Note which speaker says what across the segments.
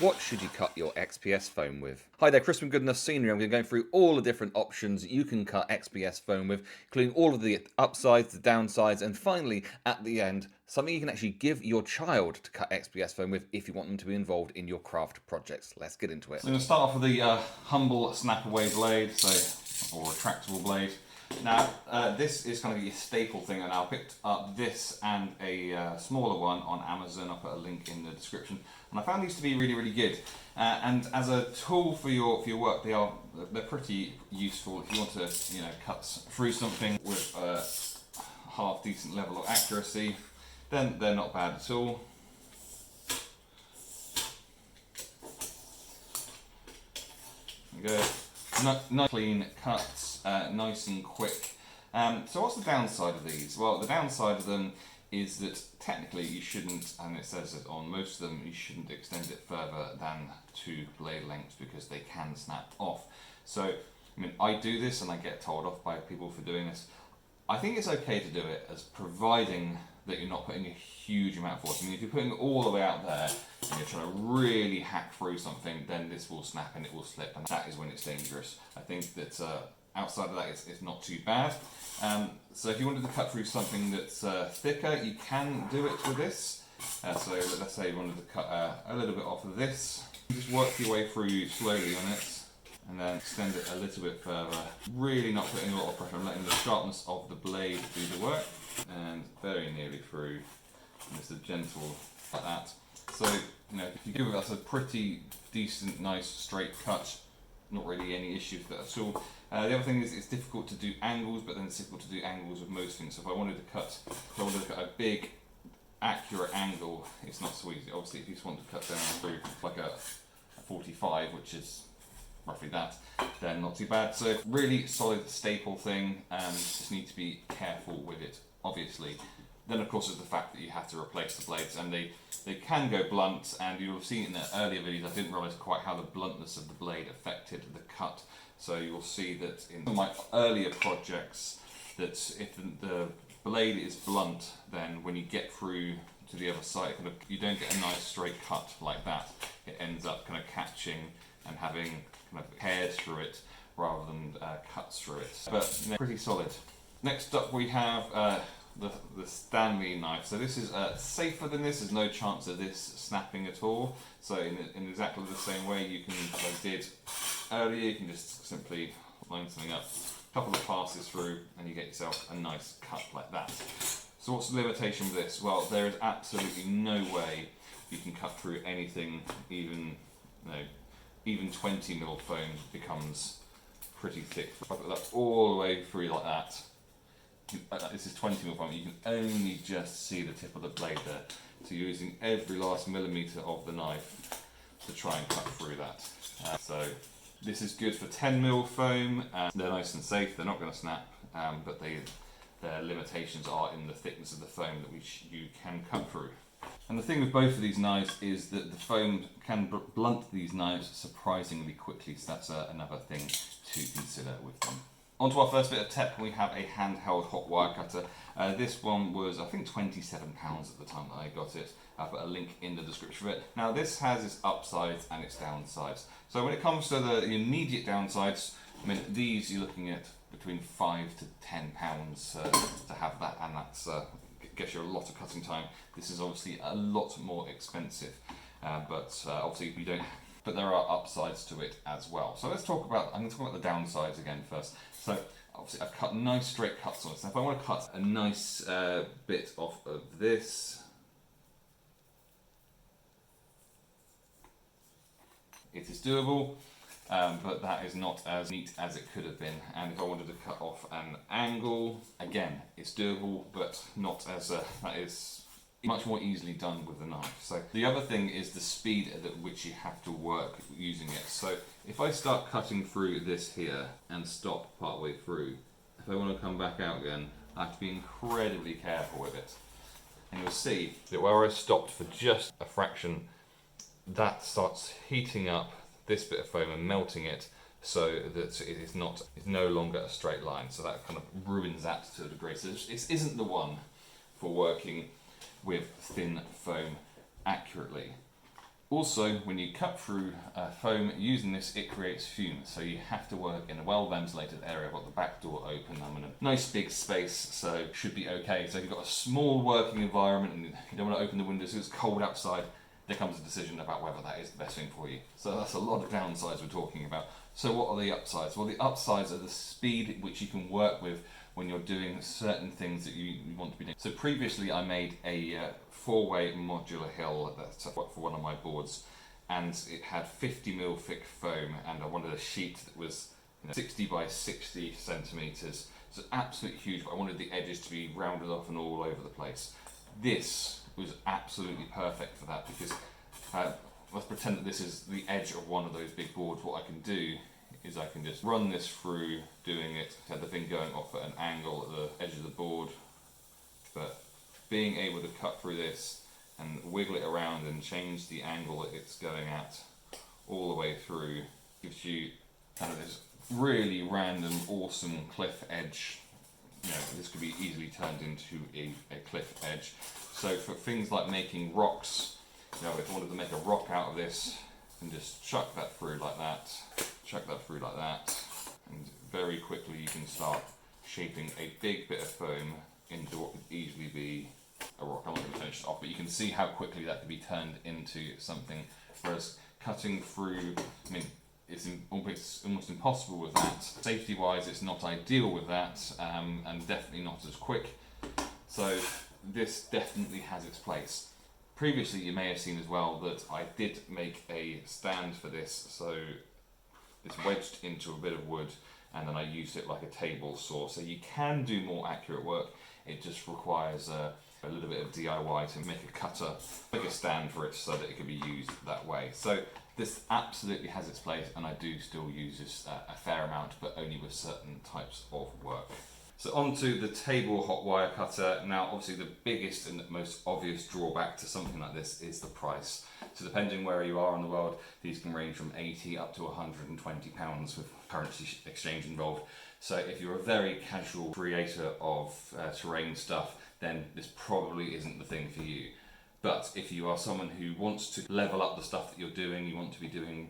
Speaker 1: What should you cut your XPS foam with? Hi there, Chris from Goodness Scenery. I'm going to go through all the different options you can cut XPS foam with, including all of the upsides, the downsides, and finally, at the end, something you can actually give your child to cut XPS foam with if you want them to be involved in your craft projects. Let's get into it.
Speaker 2: So I'm going to start off with the humble snap away blade, or retractable blade. Now, this is kind of your staple thing, and I picked up this and a smaller one on Amazon. I'll put a link in the description. And I found these to be really, really good. And as a tool for your work, they're pretty useful if you want to, cut through something with a half decent level of accuracy. Then they're not bad at all. There we go. Nice clean cuts, nice and quick. So what's the downside of these? Well, the downside of them is that technically you shouldn't, and it says it on most of them, you shouldn't extend it further than 2 blade lengths because they can snap off. So, I do this and I get told off by people for doing this. I think it's okay to do it as providing that you're not putting a huge amount of force. If you're putting it all the way out there and you're trying to really hack through something, then this will snap and it will slip, and that is when it's dangerous. I think that outside of that, it's not too bad. So if you wanted to cut through something that's thicker, you can do it with this. So let's say you wanted to cut a little bit off of this. You just work your way through slowly on it, and then extend it a little bit further. Really not putting a lot of pressure, I'm letting the sharpness of the blade do the work, and very nearly through, and just a gentle like that. So, if you give us a pretty decent, nice straight cut, not really any issues with that at all. The other thing is it's difficult to do angles, but then it's difficult to do angles with most things. So if I wanted to cut a big, accurate angle, it's not so easy. Obviously, if you just want to cut down through like a 45, which is roughly that, then not too bad. So really solid staple thing, and just need to be careful with it, obviously. Then of course is the fact that you have to replace the blades, and they can go blunt, and you'll have seen in the earlier videos, I didn't realise quite how the bluntness of the blade affected the cut. So you'll see that in my earlier projects, that if the blade is blunt, then when you get through to the other side, you don't get a nice straight cut like that. It ends up kind of catching and having kind of hairs through it rather than cuts through it. But pretty solid. Next up we have the Stanley knife. So this is safer than this. There's no chance of this snapping at all. So in exactly the same way you can, as I did earlier, you can just simply line something up, a couple of passes through, and you get yourself a nice cut like that. So what's the limitation with this? Well, there is absolutely no way you can cut through anything, even 20mm foam becomes pretty thick. If I put that all the way through like that, this is 20mm foam, you can only just see the tip of the blade there. So you're using every last millimetre of the knife to try and cut through that. So this is good for 10mm foam, and they're nice and safe, they're not going to snap, but their limitations are in the thickness of the foam that you can cut through. And the thing with both of these knives is that the foam can blunt these knives surprisingly quickly, so that's another thing to consider with them. On to our first bit of tech, we have a handheld hot wire cutter. This one was, I think, £27 at the time that I got it. I'll put a link in the description of it. Now this has its upsides and its downsides. So when it comes to the immediate downsides, these you're looking at between £5 to £10 to have that, and that's gets you a lot of cutting time. This is obviously a lot more expensive, but obviously you don't. But there are upsides to it as well. So let's talk about. I'm going to talk about the downsides again first. So obviously I've cut nice straight cuts on this. Now if I want to cut a nice bit off of this, it is doable, but that is not as neat as it could have been. And if I wanted to cut off an angle, again, it's doable, but not as that is much more easily done with the knife. So the other thing is the speed at which you have to work using it. So if I start cutting through this here and stop partway through, if I want to come back out again, I have to be incredibly careful with it. And you'll see that where I stopped for just a fraction, that starts heating up this bit of foam and melting it, so that it's no longer a straight line. So that kind of ruins that to a degree. So it isn't the one for working with thin foam accurately. Also, when you cut through foam using this, it creates fume, so you have to work in a well-ventilated area. I've got the back door open, I'm in a nice big space, so should be okay. So if you've got a small working environment and you don't want to open the windows because it's cold outside, there comes a decision about whether that is the best thing for you. So that's a lot of downsides we're talking about. So what are the upsides? Well, the upsides are the speed at which you can work with when you're doing certain things that you want to be doing. So previously I made a 4-way modular hill for one of my boards, and it had 50mm thick foam, and I wanted a sheet that was 60 by 60 centimeters. So absolutely huge, but I wanted the edges to be rounded off and all over the place. This was absolutely perfect for that, because let's pretend that this is the edge of one of those big boards. What I can do is I can just run this through, doing it, have the thing going off at an angle at the edge of the board, but being able to cut through this and wiggle it around and change the angle that it's going at all the way through gives you kind of this really random, awesome cliff edge. This could be easily turned into a cliff edge. So for things like making rocks, if I wanted to make a rock out of this, and just chuck that through like that, and very quickly you can start shaping a big bit of foam into what could easily be a rock. I'm not going to finish it off, but you can see how quickly that could be turned into something, whereas cutting through, it's almost impossible with that. Safety wise, it's not ideal with that, and definitely not as quick. So this definitely has its place. Previously you may have seen as well that I did make a stand for this, so it's wedged into a bit of wood, and then I used it like a table saw. So you can do more accurate work, it just requires a little bit of DIY to make a cutter, make a stand for it so that it can be used that way. So this absolutely has its place, and I do still use this a fair amount, but only with certain types of work. So onto the table hot wire cutter. Now obviously the biggest and most obvious drawback to something like this is the price. So depending where you are in the world, these can range from 80 up to £120 with currency exchange involved. So if you're a very casual creator of terrain stuff, then this probably isn't the thing for you. But if you are someone who wants to level up the stuff that you're doing, you want to be doing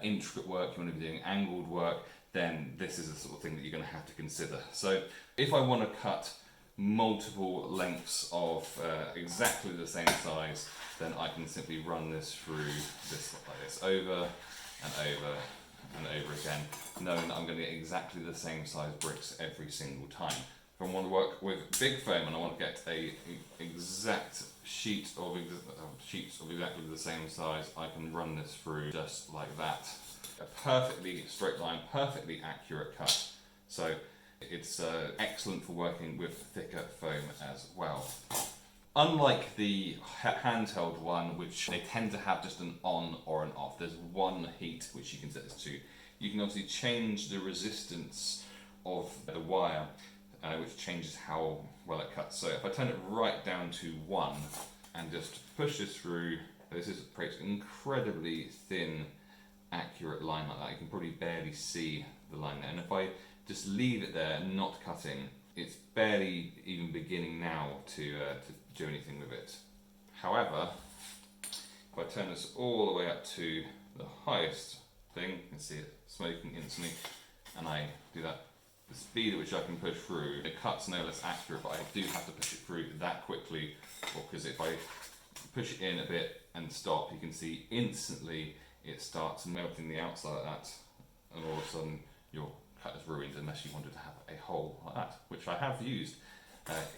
Speaker 2: intricate work, you want to be doing angled work, then this is the sort of thing that you're going to have to consider. So if I want to cut multiple lengths of exactly the same size, then I can simply run this through this like this, over and over and over again, knowing that I'm going to get exactly the same size bricks every single time. If I want to work with big foam and I want to get a exact sheet of sheets of exactly the same size, I can run this through just like that. A perfectly straight line, perfectly accurate cut. So it's excellent for working with thicker foam as well. Unlike the handheld one, which they tend to have just an on or an off, there's one heat which you can set this to. You can obviously change the resistance of the wire, which changes how well it cuts. So if I turn it right down to 1 and just push this through, this creates an incredibly thin, accurate line like that. You can probably barely see the line there. And if I just leave it there, not cutting, it's barely even beginning now to do anything with it. However, if I turn this all the way up to the highest thing, you can see it smoking instantly, and I do that, the speed at which I can push through, the cut's no less accurate, but I do have to push it through that quickly, because if I push it in a bit and stop, you can see instantly it starts melting the outside like that, and all of a sudden your cut is ruined, unless you wanted to have a hole like that, which I have used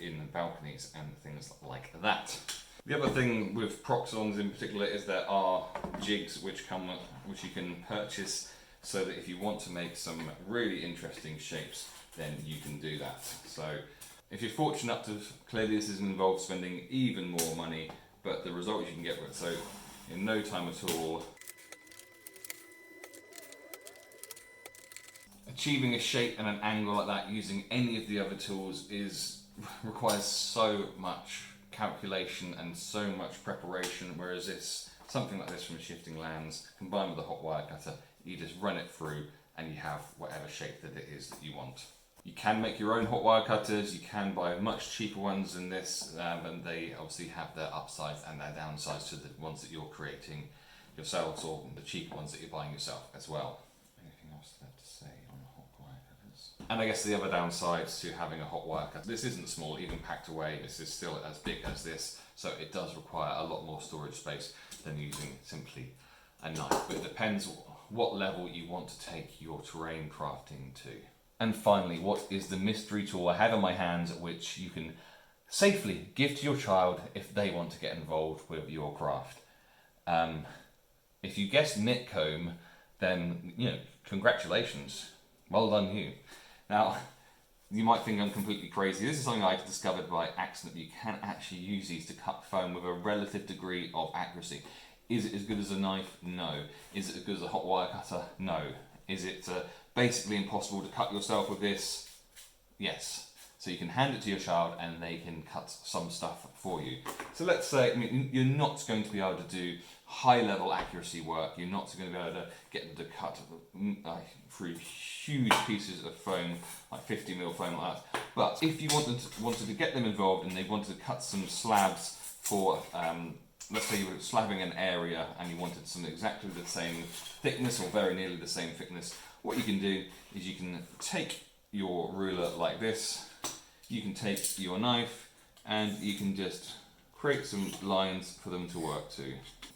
Speaker 2: in balconies and things like that. The other thing with Proxons in particular is there are jigs which you can purchase, so that if you want to make some really interesting shapes, then you can do that. So if you're fortunate enough to, clearly this is involved spending even more money, but the results you can get with it, so in no time at all, achieving a shape and an angle like that using any of the other tools requires so much calculation and so much preparation, whereas something like this from a Shifting Lands combined with a hot wire cutter, you just run it through and you have whatever shape that it is that you want. You can make your own hot wire cutters, you can buy much cheaper ones than this, and they obviously have their upsides and their downsides to the ones that you're creating yourselves or the cheaper ones that you're buying yourself as well. Anything else left to say on hot wire cutters? And I guess the other downside to having a hot wire cutter, this isn't small, even packed away, this is still as big as this, so it does require a lot more storage space than using simply a knife. But it depends what level you want to take your terrain crafting to. And finally, what is the mystery tool I have in my hands which you can safely give to your child if they want to get involved with your craft? If you guessed knit comb, then, you know, congratulations. Well done you. Now, you might think I'm completely crazy. This is something I discovered by accident. You can actually use these to cut foam with a relative degree of accuracy. Is it as good as a knife? No. Is it as good as a hot wire cutter? No. Is it basically impossible to cut yourself with this? Yes. So you can hand it to your child and they can cut some stuff for you. So let's say, I mean, you're not going to be able to do high level accuracy work. You're not going to be able to get them to cut through huge pieces of foam, like 50mm foam like that. But if you wanted to get them involved and they wanted to cut some slabs for, let's say you were slabbing an area and you wanted some exactly the same thickness or very nearly the same thickness, what you can do is you can take your ruler like this, you can take your knife and you can just create some lines for them to work to,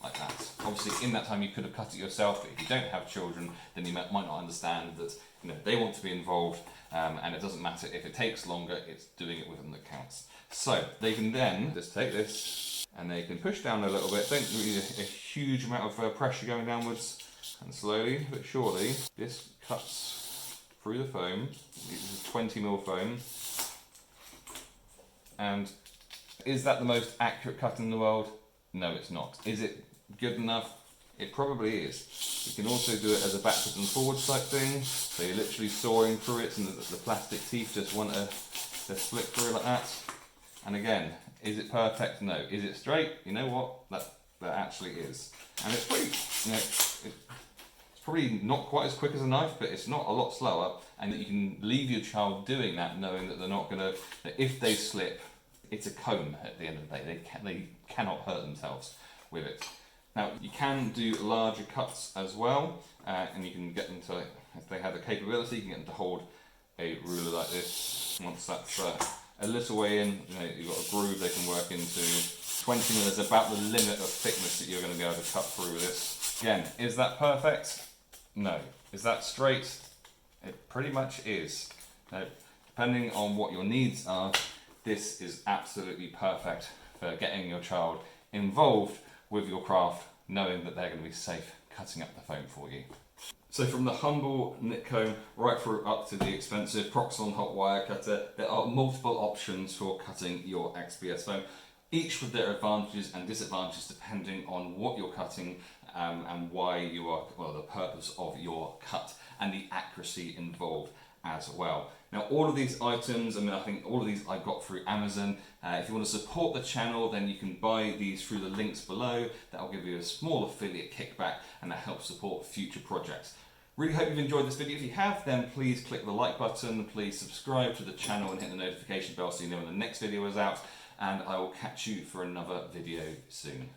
Speaker 2: like that. Obviously in that time you could have cut it yourself, but if you don't have children then you might not understand that, you know, they want to be involved, and it doesn't matter if it takes longer, it's doing it with them that counts. So they can then just take this and they can push down a little bit, don't really a huge amount of pressure going downwards, and slowly but surely this cuts through the foam. This is 20mm foam. And is that the most accurate cut in the world? No, it's not. Is it good enough? It probably is. You can also do it as a backwards and forwards type thing. So you're literally sawing through it and the plastic teeth just want to split through like that. And again, is it perfect? No. Is it straight? You know what? That actually is. And it's pretty, you know, it's probably not quite as quick as a knife, but it's not a lot slower. And that you can leave your child doing that knowing that they're not going to, that if they slip, it's a comb at the end of the day. They cannot hurt themselves with it. Now, you can do larger cuts as well, and you can get them to, if they have the capability, you can get them to hold a ruler like this. Once that's a little way in, you know, you've got a groove they can work into. 20mm is about the limit of thickness that you're going to be able to cut through with this. Again, is that perfect? No. Is that straight? It pretty much is. Now, depending on what your needs are, this is absolutely perfect for getting your child involved with your craft, knowing that they're going to be safe cutting up the foam for you. So from the humble knit comb right through up to the expensive Proxon hot wire cutter, there are multiple options for cutting your XPS foam, each with their advantages and disadvantages depending on what you're cutting and why you are, well, the purpose of your cut and the accuracy involved as well. Now all of these items, I mean, I think all of these I got through Amazon. If you want to support the channel, then you can buy these through the links below. That'll give you a small affiliate kickback and that helps support future projects. Really hope you've enjoyed this video. If you have, then please click the like button, please subscribe to the channel and hit the notification bell so you know when the next video is out, and I will catch you for another video soon.